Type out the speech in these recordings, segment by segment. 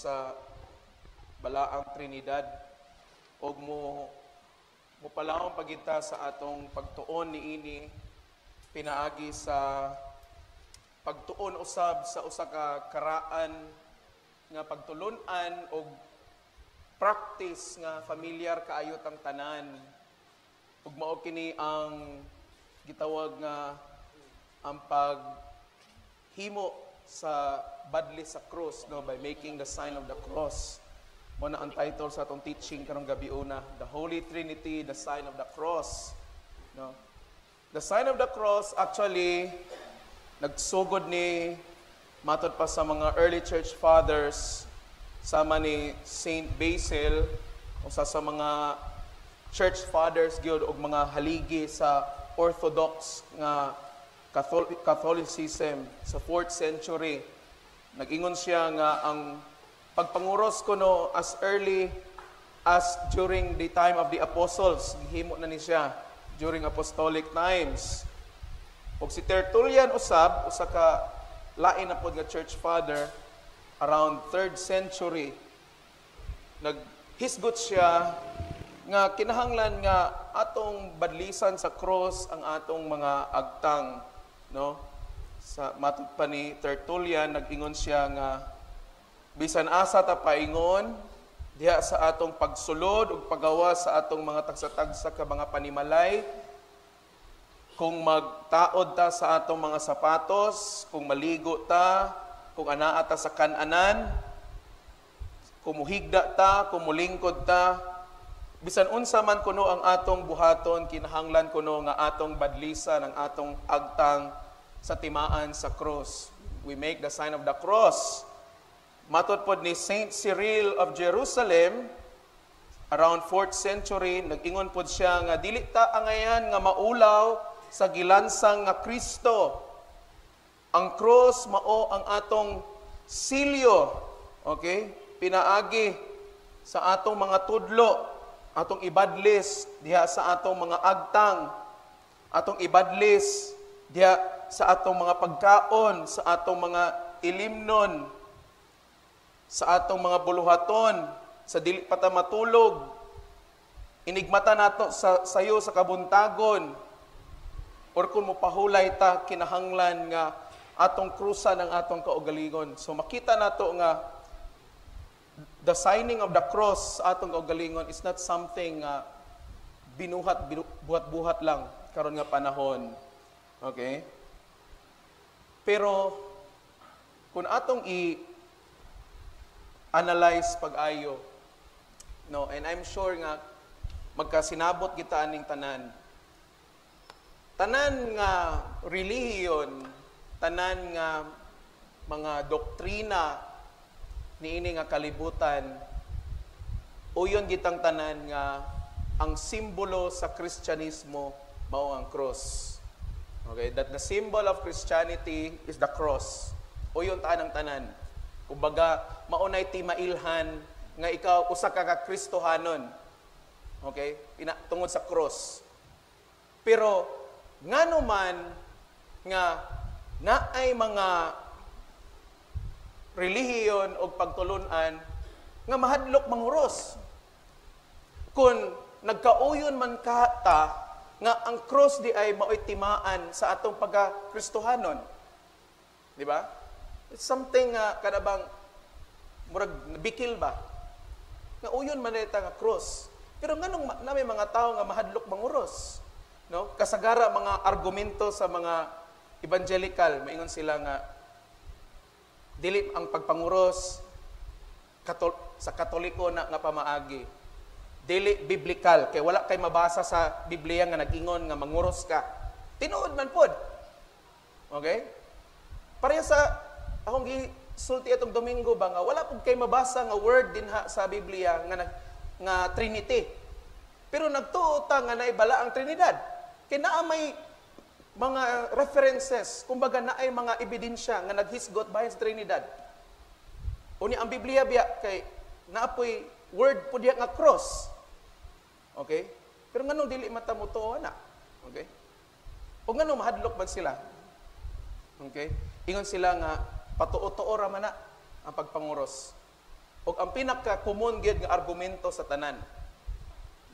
sa balaang Trinidad og mo palawang pagita sa atong pagtuon niini pinaagi sa pagtuon usab sa usa ka karaan nga pagtulun-an og practice nga familiar kaayo tang tanan. Ug mao kini ang gitawag nga ang paghimo sa badli sa cross, no, by making the sign of the cross. Mo na ang title sa atong teaching karong gabi una, the Holy Trinity, the sign of the cross. No. The sign of the cross actually nagsugod ni matod pa sa mga early church fathers sama ni Saint Basil usa sa mga church fathers gyud og mga haligi sa Orthodox nga Catholicism sa 4th century. Nag-ingon siya nga ang pagpanguros kuno as early as during the time of the apostles, gihimo na ni siya during apostolic times. Og si Tertullian usab, usa ka lain na pod nga church father around 3rd century, naghisgot siya nga kinahanglan nga atong badlisan sa cross ang atong mga agtang, no? Sa matud pa ni Tertullian, nag-ingon siya nga bisan asa ta paingon diha sa atong pagsulod ug paggawa sa atong mga tagsa-tagsa ka mga panimalay, kung magtaod ta sa atong mga sapatos, kung maligo ta, kung anaa ta sa kan-anan, kung muhigda ta, kung mulingkod ta, bisan unsa man kuno ang atong buhaton, kinahanglan kuno nga atong badlisan ang atong agtang sa timaan sa cross. We make the sign of the cross. Matod pod ni Saint Cyril of Jerusalem, around 4th century, nag-ingon pod siya nga dili ta angayan nga maulaw sa gilansang nga Kristo. Ang cross mao ang atong silyo, okay? Pinaagi sa atong mga tudlo, atong ibadlis diha sa atong mga agtang, atong ibadlis diha sa atong mga pagkaon, sa atong mga ilimnon, sa atong mga buluhaton, sa dili pa ta matulog, inigmata nato sa sayo sa kabuntagon, or kung mopahulay ta, kinahanglan nga atong krusa ng atong kaugalingon. So makita nato nga the signing of the cross sa atong kaugalingon is not something buhat-buhat lang karon nga panahon. Okay? Pero kung atong analyze pag-ayo, no, and I'm sure nga magkasinabot kita aning tanan nga relihiyon, tanan nga mga doktrina niini nga kalibutan, uyon gitang tanan nga ang simbolo sa Kristyanismo mao ang cross. Okay, that the symbol of Christianity is the cross. Uyon ang tanan. Kumbaga, maunay ti mailhan nga ikaw usa ka Kristohanon. Okay? Tungod sa cross. Pero ngano man nga naay mga relihiyon o pagtulunan nga mahadlok manguros. Kung nagkauyon man kata nga ang cross di ay maoy timaan sa atong pagka-Kristohanon. Di ba? It's something kanabang murag bikil ba? Nga uyon man ita nga cross. Pero nganong na may mga tao nga mahadlok manguros, no? Kasagara mga argumento sa mga evangelical, maingon sila nga dili ang pagpanguros sa Katoliko na nga pamaagi. Dili biblical, kay wala kay mabasa sa Biblia nga nag-ingon nga manguros ka. Tinuod man pod. Okay? Pareha sa akong gisulti atong Domingo ba nga wala pud kay mabasa nga word dinha sa Biblia nga Trinity. Pero nagtuo ta nga naibala ang Trinidad. Kay naa may mga references, kumbaga naay mga ebidensya nga naghisgot bahin sa Trinidad. Uni ang Biblia biya kay naapoy word po diya nga cross. Okay? Pero nganong dili mata mo to na? Okay? O nganong mahadlok man sila? Okay? Ingon sila nga patuo-tuo ra man na ang pagpanguros. O ang pinaka-common gyud nga argumento sa tanan,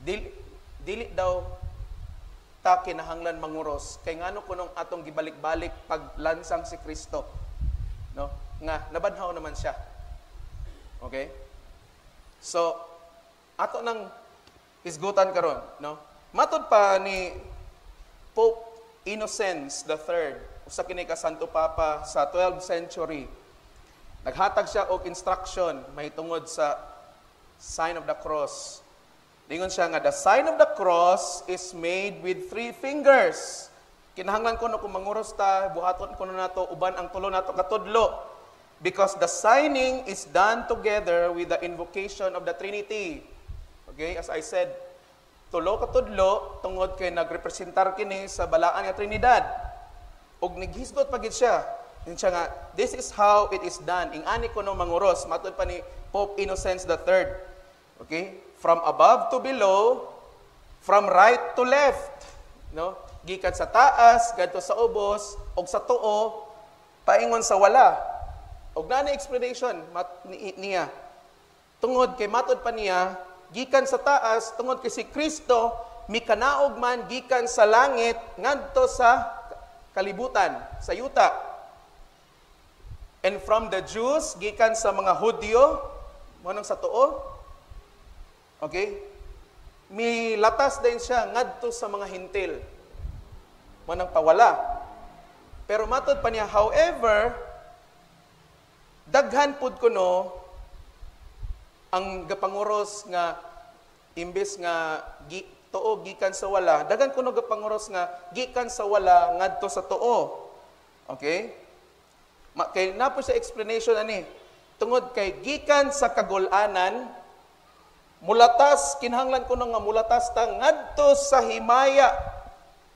dili daw ta kinahanglan manguros kay ngano kunong atong gibalik-balik paglansang si Kristo, no? Nga nabadhaw naman siya. Okay? So ato nang isgutan karon, no? Matud pa ni Pope Innocence III, usa kini ka Santo Papa sa 12th century. Naghatag siya og instruction mahitungod sa sign of the cross. Lingon siya nga, the sign of the cross is made with 3 fingers. Kinahanglan ko no kung manguros ta, buhaton ko na nato, uban ang tulo nato katudlo. Because the signing is done together with the invocation of the Trinity. Okay, as I said, tulo katudlo, tungod kay nagrepresentar kini sa balaan nga Trinidad. Og naghisgot pagid siya. Yun siya nga, this is how it is done. Ingani ko no manguros, matud pa ni Pope Innocence III. Okay? From above to below, from right to left, no? Gikan sa taas, gadto sa ubos, og sa tuo, paingon sa wala. Og nani explanation niya. Tungod kay matud pa niya, gikan sa taas, tungod kay si Kristo mikanaog man gikan sa langit ngadto sa kalibutan, sa yuta. And from the Jews, gikan sa mga Hudyo, mo nang sa tuo. Okay? May latas din siya ngadto sa mga hintil. Manang pawala. Pero matod pa niya, however, daghan pud kuno ang gapanguros nga imbes nga tuo gikan sa wala, daghan kuno gapanguros nga gikan sa wala ngadto sa tuo. Okay? Kay napo sa explanation ani, tungod kay gikan sa kagul-anan, mulatas, kinahanglan ko nga mulatas ta ngadto sa himaya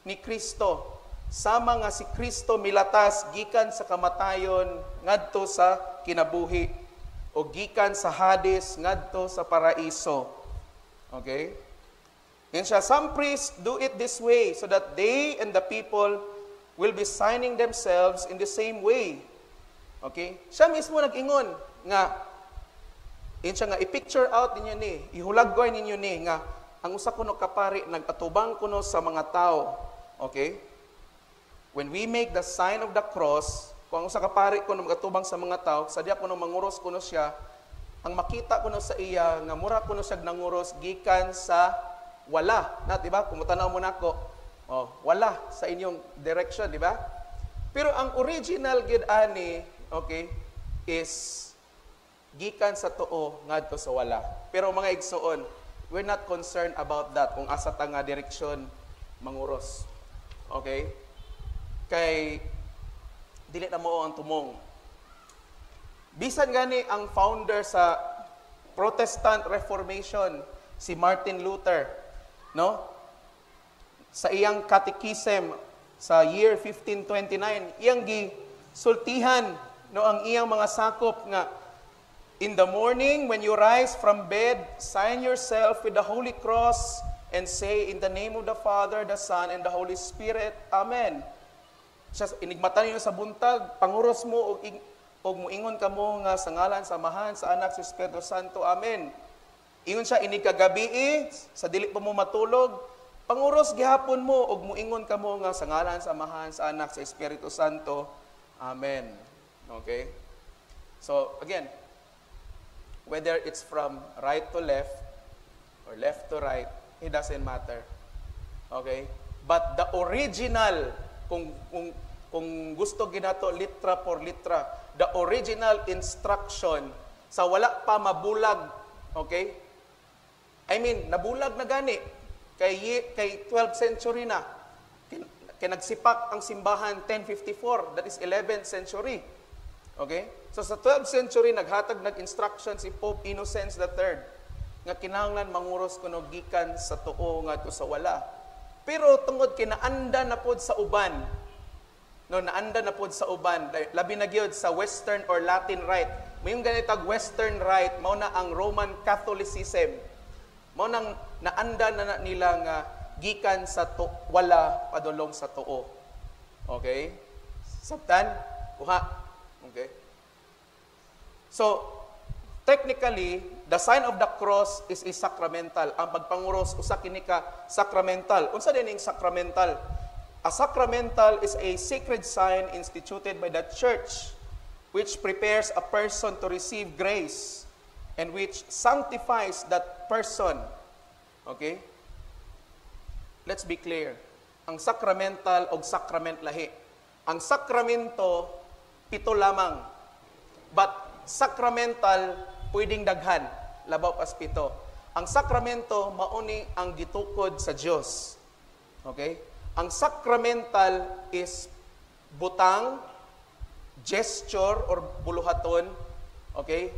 ni Kristo. Sama nga si Kristo milatas gikan sa kamatayon ngadto sa kinabuhi o gikan sa Hades ngadto sa paraiso. Okay? Yan siya, some priests do it this way so that they and the people will be signing themselves in the same way. Okay? Siya mismo nag-ingon nga in siya nga, i-picture out ninyo ni, ihulaggoy ninyo ni, nga, ang usa kuno kapari, nag-atubang kuno sa mga tao. Okay? When we make the sign of the cross, kung ang usa kapari kuno mag-atubang sa mga tao, sadya kuno manguros kuno siya, ang makita kuno sa iya, nga mura kuno siya nanguros, gikan sa wala. Na, di ba? Kung matanaw mo nako, wala sa inyong direction, di ba? Pero ang original gid ani, okay, is gikan sa tuo ngadto sa wala. Pero mga igsoon, we're not concerned about that kung asa ta nga direksyon manguros. Okay? Kay dili na mo ang tumong. Bisan gani ang founder sa Protestant Reformation, si Martin Luther, no? Sa iyang catechism sa year 1529, iyang gisultihan no ang iyang mga sakop nga, in the morning, when you rise from bed, sign yourself with the Holy Cross and say, in the name of the Father, the Son, and the Holy Spirit, Amen. Siya, inigmatan niyo sa buntag, panguros mo, o muingon ka mo nga sa ngalan, sa Amahan, sa Anak, sa Espiritu Santo, Amen. Ingon siya, inigagabi, sa dili pa mo matulog, panguros gihapon mo, o muingon ka mo nga sa ngalan, sa Amahan, sa Anak, sa Espiritu Santo, Amen. Okay? So, again, whether it's from right to left or left to right, it doesn't matter. Okay? But the original, kung gusto ginato litra por litra, the original instruction sa wala pa mabulag, okay? I mean, nabulag na gani kay 12th century na. Kay nagsipak ang simbahan 1054, that is 11th century. Okay? So sa 12th century, nag-instruction si Pope Innocence III nga kinahanglan manguros kuno gikan sa tuo ngadto sa wala. Pero tungod kay naanda na pod sa uban, naanda na pod sa uban, labi na gyud sa Western or Latin Rite. Mayong ganitag Western Rite, mao na ang Roman Catholicism. Mao nang naanda na nila nga gikan sa wala padulong sa tuo. Okay? Sabtan? Uha. Okay? So, technically, the sign of the cross is a sacramental. Ang pagpanguros usa kini ka sacramental. Unsa din ing sacramental? A sacramental is a sacred sign instituted by the church which prepares a person to receive grace and which sanctifies that person. Okay? Let's be clear. Ang sacramental o sacrament lahi. Ang sakramento, 7 lamang. But sacramental, pwedeng daghan. Labaw pas 7. Ang sakramento, mauni ang gitukod sa Dios. Okay? Ang sacramental is butang, gesture, or buluhaton, okay?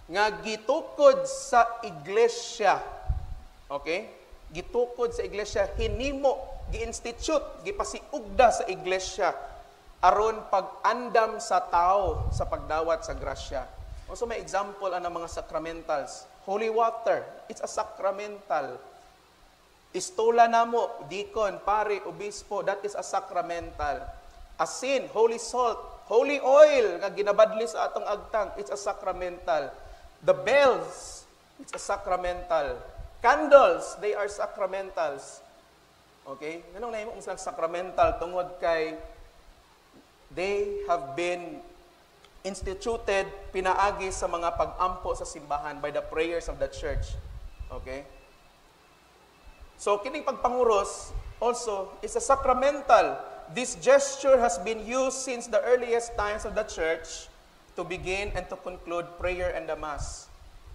Nga gitukod sa iglesia. Okay? Gitukod sa iglesia, hinimo, gi-institute, gipasiugda sa iglesia, aron pag-andam sa tao sa pagdawat sa grasya. Also may example ang mga sacramentals. Holy water, it's a sacramental. Istola namo, deacon, pare, obispo, that is a sacramental. Asin, holy salt, holy oil, nga ginabadli sa atong agtang, it's a sacramental. The bells, it's a sacramental. Candles, they are sacramentals. Okay? Ganun na yung sacramental tungod kay they have been instituted, pinaagi sa mga pag-ampo sa simbahan by the prayers of the church. Okay? So, kining pagpanguros also is a sacramental. This gesture has been used since the earliest times of the church to begin and to conclude prayer and the Mass.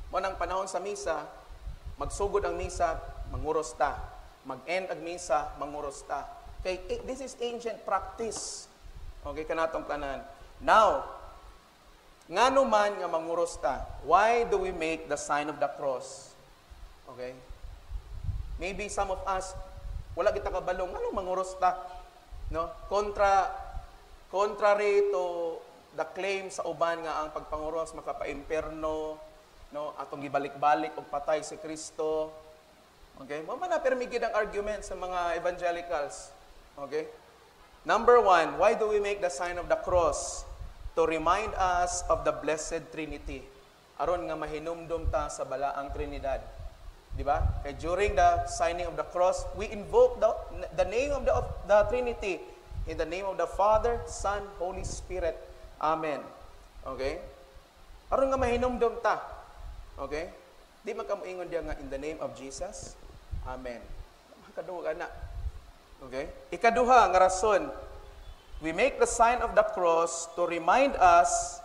Munang panahon sa misa, magsugod ang misa, manguros ta. Mag-end ang misa, manguros ta. Okay, this is ancient practice. Okay, kanatong tanan. Now, ngano man nga manguros ta? Why do we make the sign of the cross? Okay? Maybe some of us, wala kita kabalong, ano manguros ta? No? Contrary to the claim sa uban nga ang pagpanguros makapa-imperno, no? Atong gibalik-balik og patay si Kristo. Okay? Mama na permigid ang argument sa mga evangelicals. Okay? Number 1, why do we make the sign of the cross? To remind us of the Blessed Trinity. Aron nga mahinumdum ta sa balaang Trinidad. Di ba? Okay, during the signing of the cross, we invoke the name of the Trinity. In the name of the Father, Son, Holy Spirit. Amen. Okay? Aron nga mahinumdum ta. Okay? Di makamuingon diya nga in the name of Jesus. Amen. Makaduha na. Okay? Ikaduha nga rason, we make the sign of the cross to remind us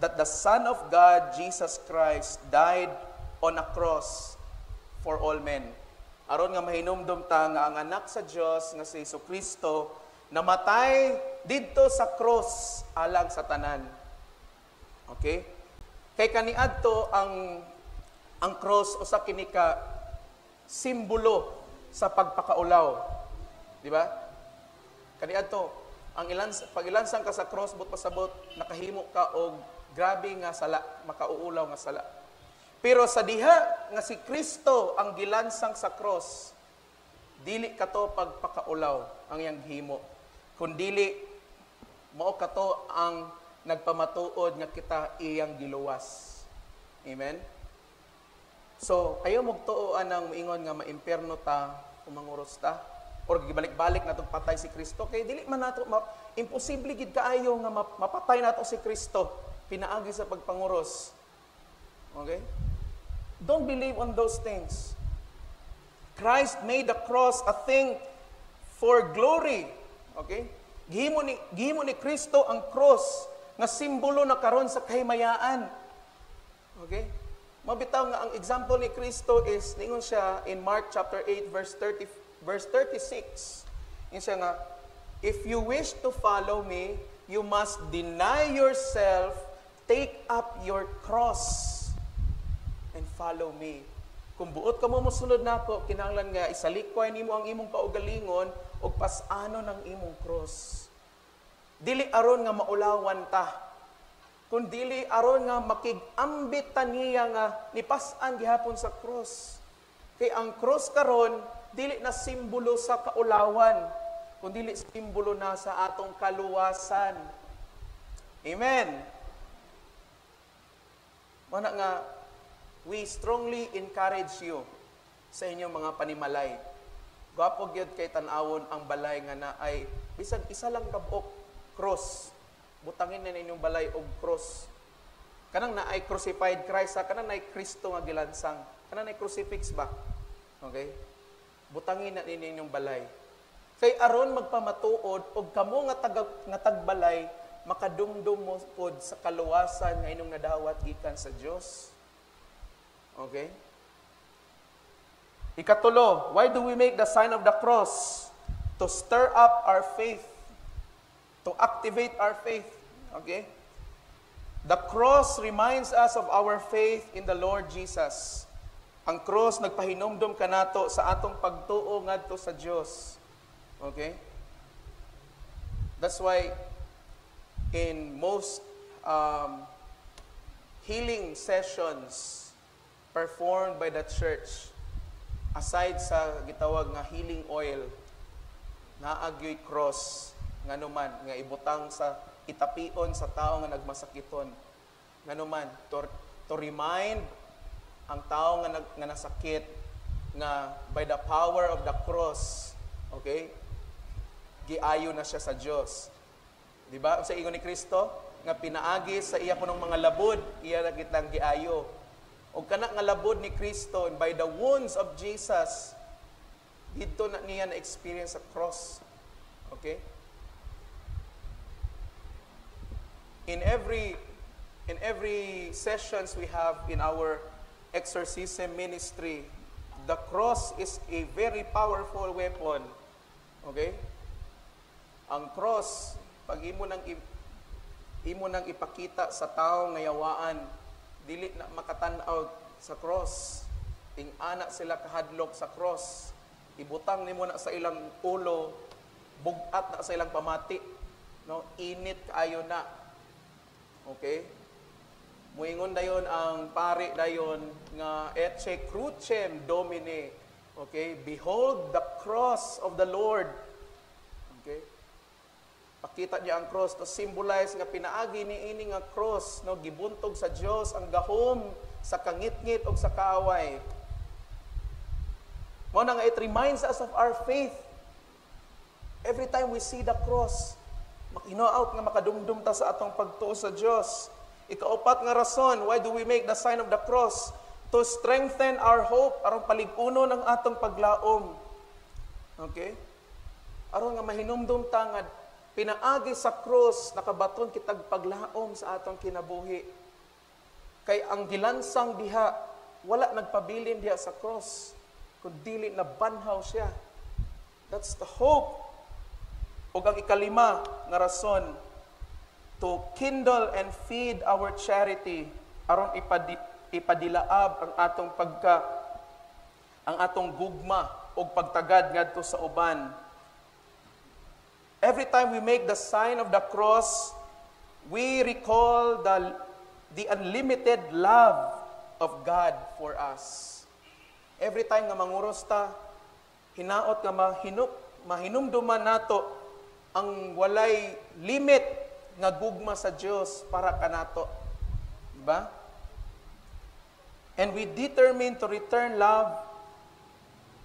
that the Son of God, Jesus Christ, died on a cross for all men. Aron nga mahinumdum ta nga ang anak sa Dios nga si Jesucristo namatay didto sa cross alang sa tanan. Okay? Kay kaniadto ang cross usa kini ka simbolo sa pagpakaulaw. Di ba? Kaniadto ang pag-ilansang ka sa cross but pasabot nakahimo ka og grabe nga sala, makauulaw nga sala. Pero sa diha nga si Kristo ang gilansang sa cross, dili kato pagpakaulaw ang iyang himo. Kundili mao kato ang nagpamatuod nga kita iyang giluwas. Amen. So, ayaw magtuoan ang moingon nga maimperno ta kung manguros ta or gibalik-balik natong patay si Kristo kay dili man nato imposible gid kaayo nga mapatay nato si Kristo pinaagi sa pagpanguros. Okay? Don't believe on those things. Christ made the cross a thing for glory. Okay? Gihimo ni Kristo ang cross nga simbolo na karon sa kahimayaan. Okay? Mabitaw nga ang example ni Kristo is ningon siya in Mark chapter 8 verse 36. Ingon siya nga, if you wish to follow me, you must deny yourself, take up your cross and follow me. Kung buot ka mo mosunod nako, kinahanglan nga isalikway nimo ang imong kaugalingon ug pas-ano ng imong cross. Dili aron nga maulawan ta. Kun dili aron nga makig-ambit ta niya nga nipas-an gihapon sa cross. Kay ang cross karon dili na simbolo sa kaulawan, kundi simbolo na sa atong kaluwasan. Amen. Mana nga, we strongly encourage you sa inyong mga panimalay. Gwapo gyud kay tan-awon ang balay nga na ay bisag isa lang kabok cross. Butangin na inyong balay og cross. Kanang na ay crucified Christ, kanang na ay Kristo nga gilansang. Kanang na ay crucifix ba? Okay? Butangin na inyong balay. Kay aron magpamatuod og kamo nga tagbalay makadumdum mo pod sa kaluwasan nga inyong nadawat gikan sa Dios. Okay? Ikatulo, why do we make the sign of the cross? To stir up our faith. To activate our faith. Okay? The cross reminds us of our faith in the Lord Jesus. Ang cross nagpahinumdum kanato sa atong pagtuo ngadto sa Dios. Okay? That's why in most healing sessions performed by the church, aside sa gitawag nga healing oil, naagyoy cross nga naman nga ibutang sa itapion sa tao nga nagmasakiton. Nga naman to remind ang tao nga nasakit nga by the power of the cross, okay, giayo na siya sa Dios. Di ba? Sa ingon ni Kristo nga pinaagi sa iya kunong mga labod, iya na kitang giayo. O kana nga labod ni Kristo, and by the wounds of Jesus, dito na niya na-experience sa cross. Okay? In every sessions we have in our exorcism ministry, the cross is a very powerful weapon. Okay? Ang cross, pag imo nang ipakita sa tao nga yawaan, dili na makatan-aw sa cross. Ting-ana sila kahadlok sa cross. Ibutang nimo na sa ilang ulo, bugat na sa ilang pamati. No, init kaayo na. Okay? Muingon dayon ang pari dayon nga Ecce Crucem Domine. Okay? Behold the cross of the Lord. Okay? Pakita niya ang cross to symbolize nga pinaagi ni ini nga cross, no, gibuntog sa Dios ang gahom sa kangit-ngit o sa kaaway. Mo na nga it reminds us of our faith. Every time we see the cross, makino-out nga makadumdum ta sa atong pagtuo sa Dios. Ikaapat nga rason, why do we make the sign of the cross? To strengthen our hope, aron palig-uno ng atong paglaom. Okay? Aron nga mahinumdum ta nga pinaagi sa cross, nakabaton kitag paglaom sa atong kinabuhi. Kay ang gilansang diha, wala nagpabilin diha sa cross, kundi na banhaw siya. That's the hope. O ang ikalima nga rason, to kindle and feed our charity, aron ipadilaab ang atong gugma o pagtagad ngadto sa uban. Every time we make the sign of the cross, we recall the unlimited love of God for us. Every time nga manguros ta, hinaot nga mahinumduman nato ang walay limit nga gugma sa Dios para kanato. Diba? And we determine to return love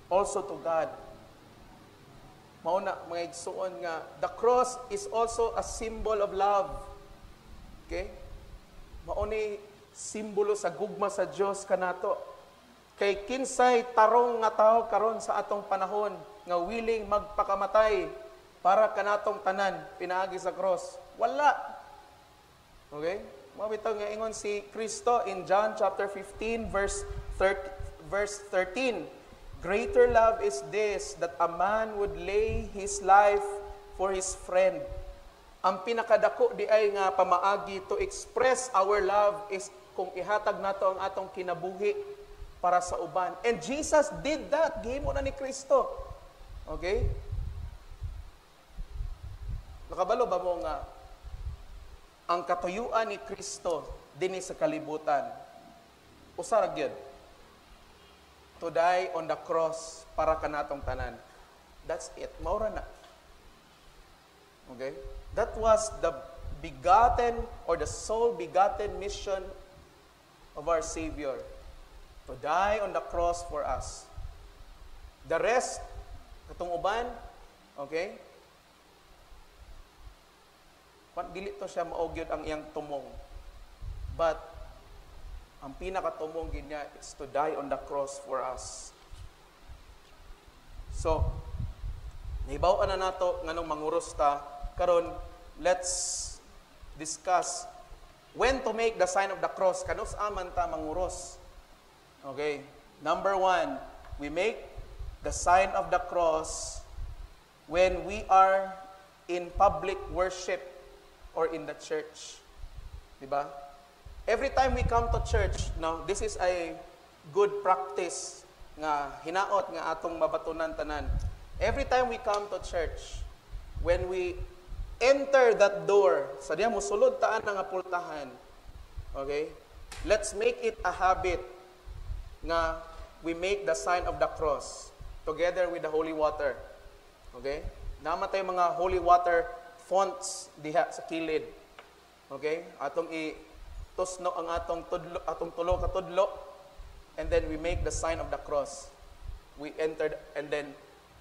also to God. Mauna, mga igsuon nga, the cross is also a symbol of love. Okay? Mauni, simbolo sa gugma sa Dios kanato. Kay kinsay tarong nga tao karon sa atong panahon nga willing magpakamatay para kanatong tanan pinaagi sa cross. Wala. Okay? Mabitaw nga ingon si Kristo in John chapter 15 verse 13. Greater love is this, that a man would lay his life for his friend. Ang pinakadako di ay nga pamaagi to express our love is kung ihatag nato ang atong kinabuhi para sa uban. And Jesus did that. Gihimo na ni Kristo. Okay? Nakabalo ba mo nga ang katuyuan ni Kristo dinhi sa kalibutan? Usa ra gyud. To die on the cross para kanatong tanan. That's it. Maura na. Okay? That was the begotten or the sole begotten mission of our Savior to die on the cross for us. The rest, katong uban, okay? Dili to siya maugyod ang iyang tumong. But, ang pinakatumong niya is to die on the cross for us. So, nahibaw na nato nganong manguros ta. Karon, let's discuss when to make the sign of the cross. Kanus aman ta manguros. Okay. Number 1, we make the sign of the cross when we are in public worship or in the church. Diba? Every time we come to church, no, this is a good practice nga hinaot nga atong mabatunan tanan. Every time we come to church, when we enter that door, sa diya mo sulod taan nga pultahan. Okay? Let's make it a habit nga we make the sign of the cross together with the holy water. Okay? Naman tayo mga holy water fonts diha sa kilid. Okay? Atong tusno ang atong tulo ka tudlo, and then we make the sign of the cross. We entered and then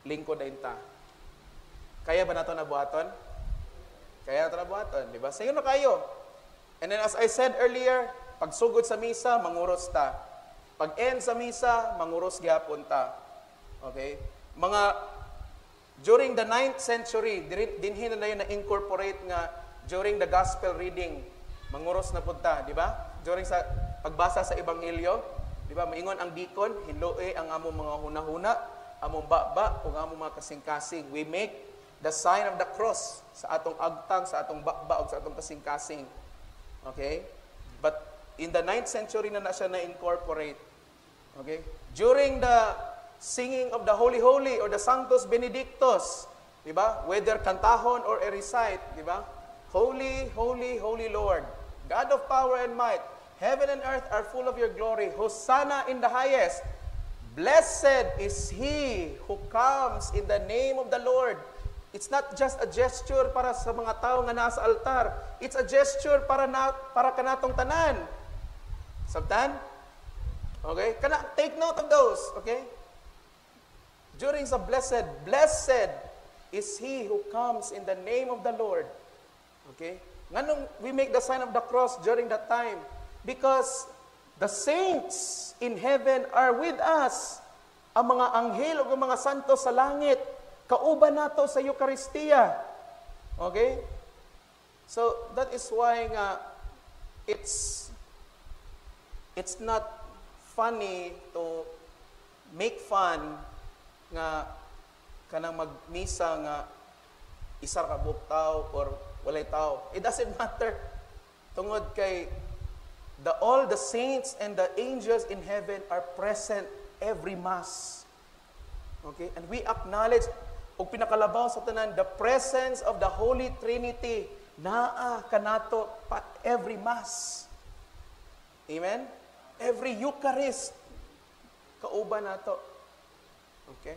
lingkod dayon ta. Kaya ba nato nabuhaton? Kaya nato nabuhaton, di ba? Sayo na kayo. And then as I said earlier, pag sugod sa misa, manguros ta. Pag end sa misa, manguros gyapon ta. Okay? During the 9th century, dinhin na yun na-incorporate nga during the gospel reading, manguros na punta, di ba? During sa pagbasa sa Ebanghelyo, di ba? Maingon ang deacon, hinloe ang among mga hunahuna, among baba, o among mga kasing-kasing. We make the sign of the cross sa atong agtang, sa atong baba, o sa atong kasing-kasing. Okay? But in the 9th century na siya na-incorporate. Okay? During the singing of the Holy Holy or the Sanctus Benedictus, di ba? Whether kantahon or recite, di ba? Holy, holy, holy Lord, God of power and might, heaven and earth are full of your glory. Hosanna in the highest. Blessed is he who comes in the name of the Lord. It's not just a gesture para sa mga tao nga nasa altar. It's a gesture para kanatong tanan. Sabtan? Okay? Take note of those. Okay? During the blessed is he who comes in the name of the Lord. Okay? Nganong we make the sign of the cross during that time? Because the saints in heaven are with us. Ang mga anghel o mga santo sa langit, kauban nato sa Eucharistia. Okay? So, that is why nga, it's not funny to make fun nga kanang magmisa nga isa ka buok tao or walay tao. It doesn't matter. Tungod kay all the saints and the angels in heaven are present every Mass. Okay? And we acknowledge, o pinakalabaw sa tanan, the presence of the Holy Trinity naa kanato every Mass. Amen? Every Eucharist, kauban nato. Okay?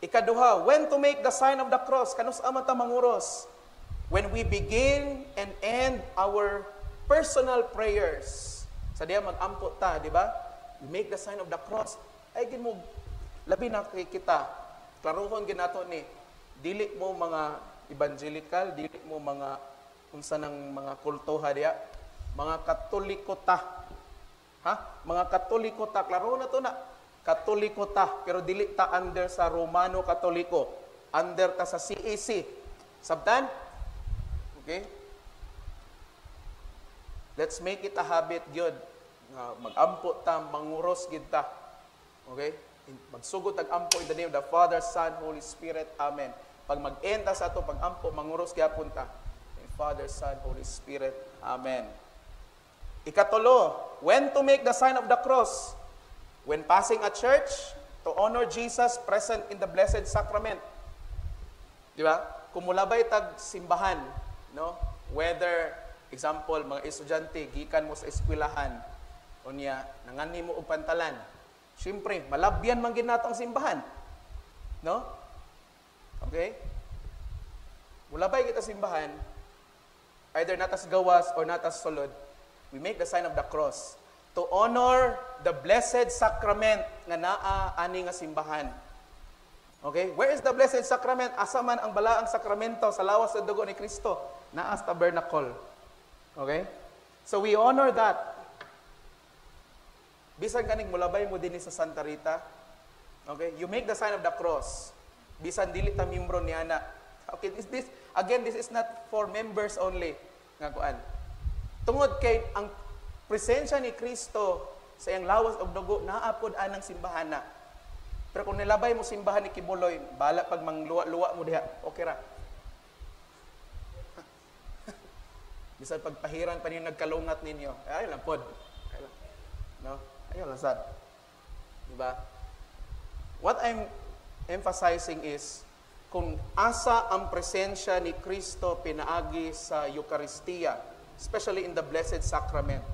Ikaduha, when to make the sign of the cross, kanus amata manguros? When we begin and end our personal prayers. Sa diya mag-ampo ta, di ba? We make the sign of the cross. Ay, ginmo, labi na kay kita. Klaruhon ginato ni, dili mo mga evangelical, dili mo mga, unsa ng mga kultuha diya, mga katoliko ta. Ha? Mga katoliko ta. Klaruhon na to na. Katoliko ta, pero dili ta under sa Romano Katoliko. Under ta sa CAC. Sabtan? Okay? Let's make it a habit, gyud. Mag-ampo ta, manguros gid ta. Okay? Magsugod tag-ampo in the name of the Father, Son, Holy Spirit. Amen. Pag mag-end ta sa ato pag-ampo, manguros gyapon ta. In Father, Son, Holy Spirit. Amen. Ikatulo, when to make the sign of the cross? When passing a church to honor Jesus present in the Blessed Sacrament. Di ba? Kumulabay tag simbahan, no? Whether, example, mga estudyante, gikan mo sa eskwelahan, o niya, nangani mo og pantalan. Siyempre, malabyan man ginato ang simbahan. No? Okay? Mulabay kita simbahan, either natas gawas or natas sulod, We make the sign of the cross to honor the blessed sacrament nga naa ani nga simbahan. Okay? Where is the blessed sacrament? Asa man ang balaang sakramento sa lawas sa dugo ni Kristo? Naa sa tabernacle. Okay? So we honor that. Bisan kaning mulabay mo din sa Santa Rita. Okay? You make the sign of the cross. Bisan dili ta membro niana. Okay, this is not for members only. Nga kuan. Tungod kay ang presensya ni Kristo sa iyang lawas og dugo naapod anang simbahana. Pero kung nilabay mo simbahan ni Kibuloy, bala pag mangluwa-luwa mo diha, okay ra. Bisan pagpahiran pa ninyo nagkalungat ninyo, ay lang pod. No? Ayun lang sad. Diba? What I'm emphasizing is, kung asa ang presensya ni Kristo pinaagi sa Eucharistia, especially in the Blessed Sacrament,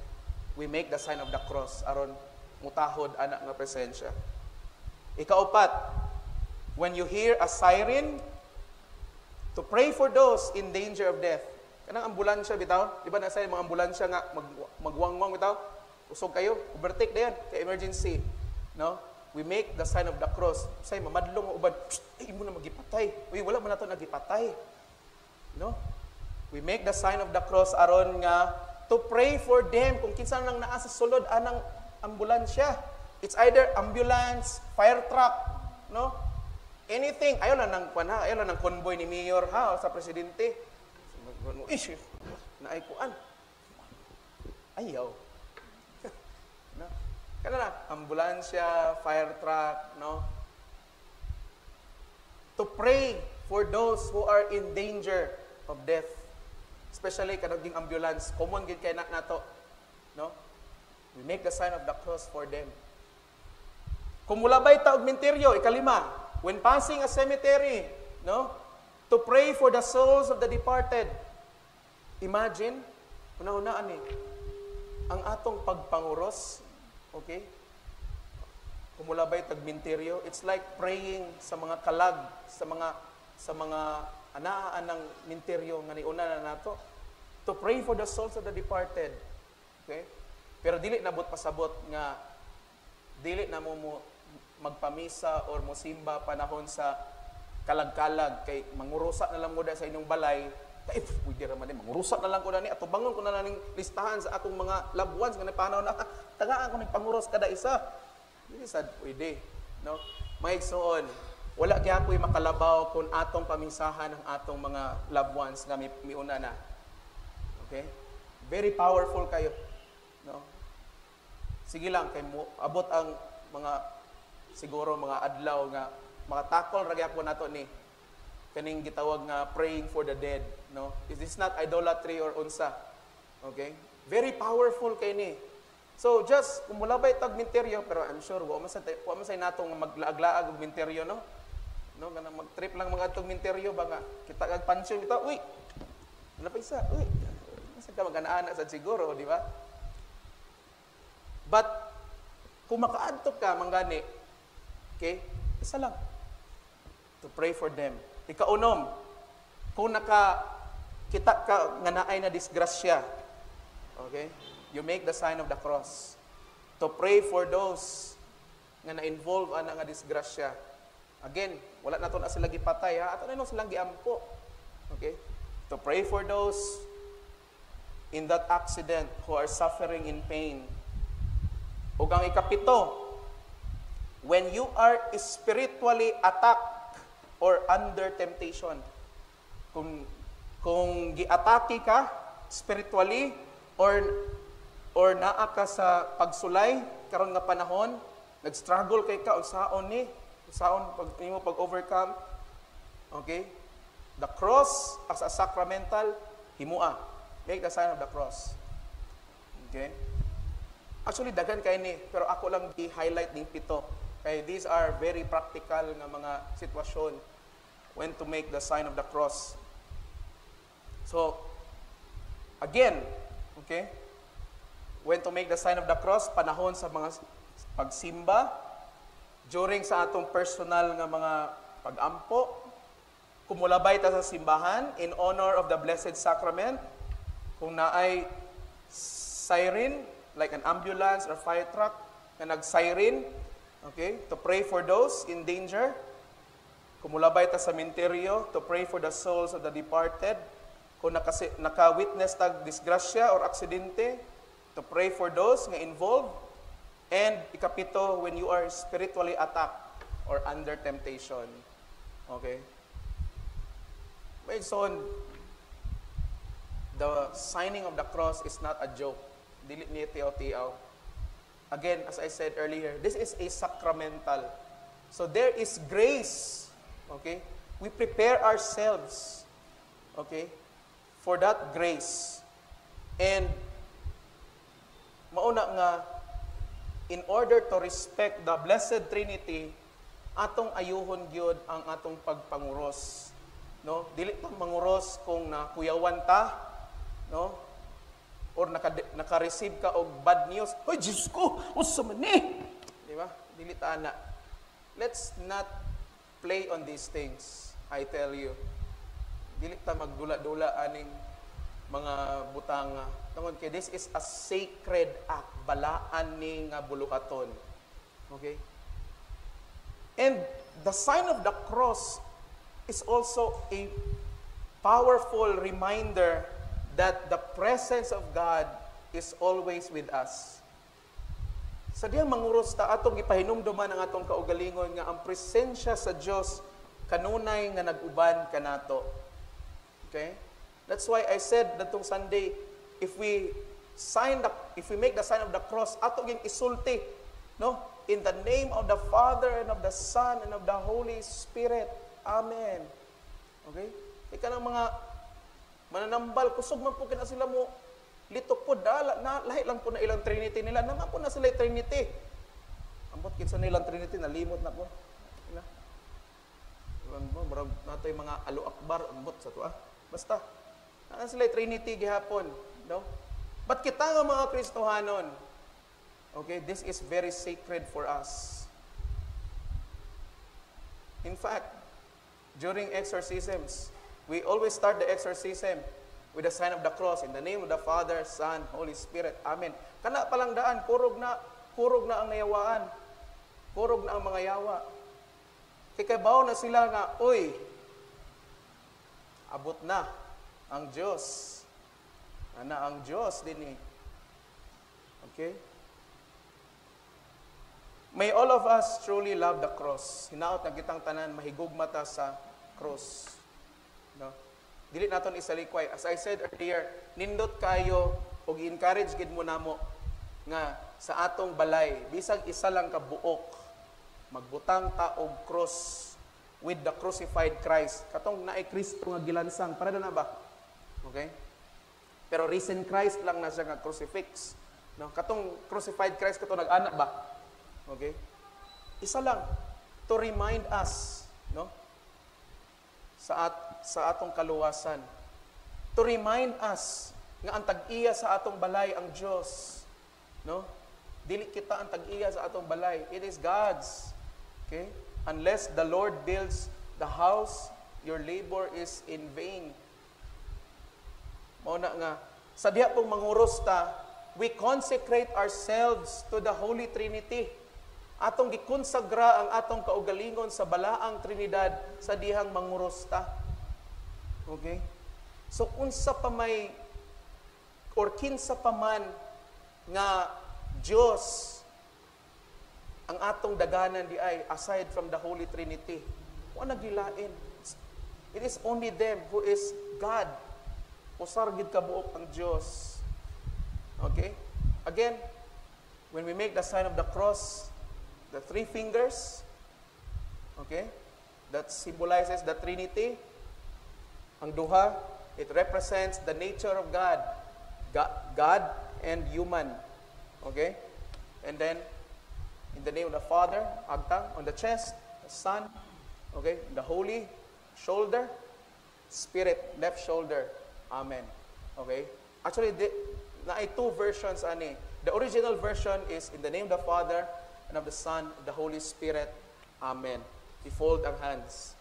we make the sign of the cross aron mutahod anak nga presensya. Ikaupat, when you hear a siren, to pray for those in danger of death. Kanang ambulansya bitaw, di ba nasa mga ambulansya nga magwangwang bitaw? Usog kayo, overtake na yan, kay emergency. No? We make the sign of the cross. Say, mamadlong o uban, ay, mo na magipatay. Uy, wala mo na ito nagipatay. No? We make the sign of the cross aron nga to pray for them kung kinsa nang naa sa sulod anang ambulansya. It's either ambulance, fire truck, no? Anything. Ayaw lang ng convoy ni Mayor ha sa presidente. Issue. Naikuan. Ayaw. No? Kana na, ambulansya, fire truck, no? To pray for those who are in danger of death. Especially kanang ambulance, common gid kay nato, no? We make the sign of the cross for them. Kung mulabay ta og menteryo, ikalima, when passing a cemetery, no? To pray for the souls of the departed. Imagine, una-unaan ang atong pagpanguros, okay? Kung mulabay tag menteryo, it's like praying sa mga kalag, sa mga anaan ng menteryo nga niuna na nato. To pray for the souls of the departed. Okay? Pero dili nabot pasabot nga dili na mo magpamisa or mosimba panahon sa kalag-kalag kay mangurusa na lang mo da sa inyong balay. Kay pwede ra man din mangurusa na lang ko na ni ato bangon ko na lang listahan sa akong mga loved ones nga panahon na tagaan ko ning panguros kada isa. Dili sad pwede, no? Maigsoon, wala gyapon makalabaw kung atong pamisahan ang atong mga loved ones nga miuna na. Okay? Very powerful kayo, no? Sige lang kay mo abot ang mga siguro mga adlaw nga makatakol ra gyapon nato ni kaning gitawag nga praying for the dead, no? Is this not idolatry or unsa? Okay? Very powerful kay ni. So just kumulabay tag menteryo pero I'm sure wa man say natong maglaag-laag og menteryo, no? No, ganang mag-trip lang mga atong menteryo ba nga kita kag pansyon bitaw, uy. Ano pa isa? Uy. Sa ka mag-ana sa siguro, di ba? But kung makaadto ka manggani, okay? Isa lang. To pray for them. Ikaunom, kung kita ka nga naay na disgrasya, okay? You make the sign of the cross. To pray for those nga na-involve ana nga disgrasya. Again, wala na to na sila gipatay ha. Ato na silang giampo. Okay? To pray for those in that accident who are suffering in pain. Ug ang ikapito, when you are spiritually attacked or under temptation. Kung giatake ka spiritually or naa ka sa pagsulay karon nga panahon, nag-struggle kay ka unsaon pag-overcome. Okay? The cross as a sacramental himua. Make the sign of the cross. Okay? Actually, daghan kay ni, pero ako lang i-highlight ning pito. Kay these are very practical nga mga sitwasyon when to make the sign of the cross. So, again, okay? When to make the sign of the cross, panahon sa mga pagsimba, during sa atong personal nga mga pag-ampo, kumulabay ta sa simbahan in honor of the Blessed Sacrament, kung naay siren, like an ambulance or fire truck, na nag-siren, okay, to pray for those in danger. Kumulabay ta sa cemetery to pray for the souls of the departed. Kung naka-witness tag disgrasya or aksidente, to pray for those nga involved. And ikapito, when you are spiritually attacked or under temptation. Okay? Based on the signing of the cross is not a joke. Dili niya tiyaw-tiyaw. Again, as I said earlier, this is a sacramental. So there is grace. Okay? We prepare ourselves. Okay? For that grace. And mauna nga, in order to respect the Blessed Trinity, atong ayuhon gyud ang atong pagpanguros. No? Dili ta manguros kung nakuyawan ta, no? Or naka-receive ka og bad news. Hoy, Diyos ko, usa man ni. Di ba? Dili ta na. Let's not play on these things. I tell you. Dili ta magdula-dula aning mga butanga. Tungod kay this is a sacred act, balaan ni nga buluhaton. Okay? And the sign of the cross is also a powerful reminder that the presence of God is always with us. Sa diyang manguros ta atong gipahinumduman ang atong kaugalingon nga ang presensya sa Dios kanunay nga nag-uban kanato. Okay? That's why I said datong Sunday, if we make the sign of the cross, ato ging isulti, no? In the name of the Father and of the Son and of the Holy Spirit. Amen. Okay? Ika ng mga mananambal, kusog man po kina sila mo, litok po, lahi lang po na ilang Trinity nila, naman po na sila Trinity. Ambot kinsa na ilang Trinity, nalimot na po. Ina. Marag nato yung mga Alo Akbar, ambot sa to Basta, na sila Trinity gihapon. No? But kita nga mga Kristohanon, okay, this is very sacred for us. In fact, during exorcisms, we always start the exorcism with the sign of the cross in the name of the Father, Son, Holy Spirit. Amen. Kana palang daan, kurog na ang nayawaan. Kurog na ang mga yawa. Kikabaw na sila nga, oy, abot na ang Diyos. Ana ang Diyos din eh. Okay? May all of us truly love the cross. Hinaot na kitang tanan, mahigugma ta sa cross. No? Dili naton isalikway. As I said earlier, nindot kayo og encourage gid mo namo nga sa atong balay, bisag isa lang ka buok, magbutang ta og cross with the crucified Christ. Katong naay Kristo nga gilansang, para na ba? Okay? Pero risen Christ lang na siya nga crucifix. No? Katong crucified Christ katong nag-anak ba? Okay? Isa lang to remind us, no? Sa atong kaluwasan. To remind us nga ang tag-iya sa atong balay ang Dios, no? Dili kita ang tag-iya sa atong balay. It is God's. Okay? Unless the Lord builds the house, your labor is in vain. Mao na nga sa diha pong manguros ta, we consecrate ourselves to the Holy Trinity. Atong gikonsagra ang atong kaugalingon sa balaang Trinidad sa dihang manguros ta. Okay? So unsa pa may or kinsa pa man nga Dios ang atong daganan di ay aside from the Holy Trinity. Wa nagilain. It is only them who is God. Usar gid kabuok ang Dios. Okay? Again, when we make the sign of the cross, the three fingers, okay, that symbolizes the Trinity. Ang duha, it represents the nature of God. God and human. Okay? And then, in the name of the Father, agtang, on the chest, the Son, okay, the Holy, shoulder, Spirit, left shoulder. Amen. Okay? Actually, naay two versions ani. The original version is in the name of the Father and of the Son and the Holy Spirit. Amen. I-fold ang hands.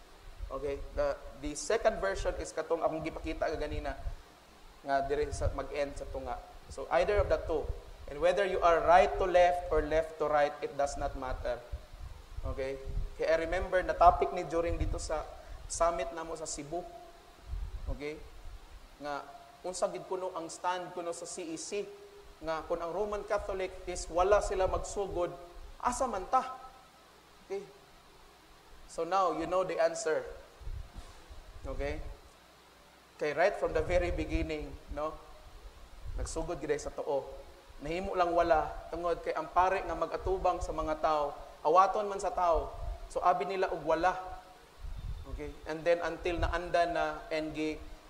Okay? The second version is katong akong gipakita ganina nga dire sa mag-end sa tunga. So either of the two. And whether you are right to left or left to right, it does not matter. Okay? Kaya I remember na topic ni during dito sa summit namo sa Cebu. Okay? Nga unsa gid kuno ang stand kuno sa CEC nga kung ang Roman Catholic is wala sila magsugod, asa man ta? Okay? So now you know the answer. Okay? Kay right from the very beginning, no? Nagsugod gid sa tuo. Nahimo lang wala tungod kay ang pare nga mag-atubang sa mga tao, awaton man sa tao. So abi nila og wala. Okay? And then until naanda na and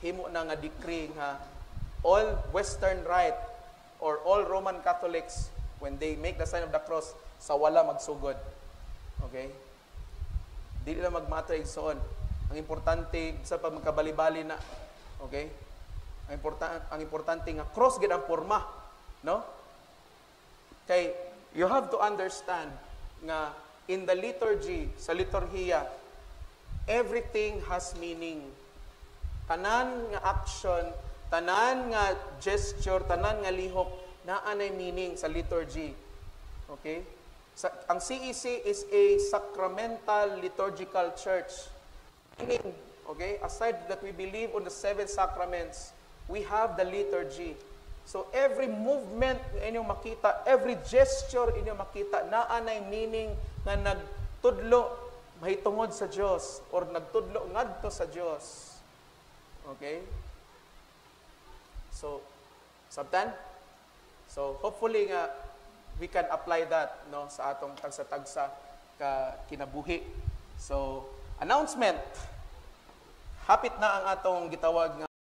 himo na nga decree nga all Western Rite or all Roman Catholics when they make the sign of the cross sa wala magsugod. Okay? Dili na magmatter igsoon. Ang importante sa pag magkabali-bali na. Okay? Ang importante nga cross gid ang porma, no? Kay you have to understand nga in the liturgy, sa liturhiya, everything has meaning. Tanan nga action, tanan nga gesture, tanan nga lihok, naa nay meaning sa liturgy. Okay? Ang CEC is a sacramental liturgical church. Meaning, okay, aside that we believe on the 7 sacraments, we have the liturgy. So every movement inyong makita, every gesture inyong makita, naa nay meaning nga nagtudlo mahitungod sa Dios or nagtudlo ngadto sa Dios. Okay? So, sabtan? So, hopefully nga we can apply that no sa atong tagsa-tagsa ka kinabuhi. So, announcement. Hapit na ang atong gitawag nga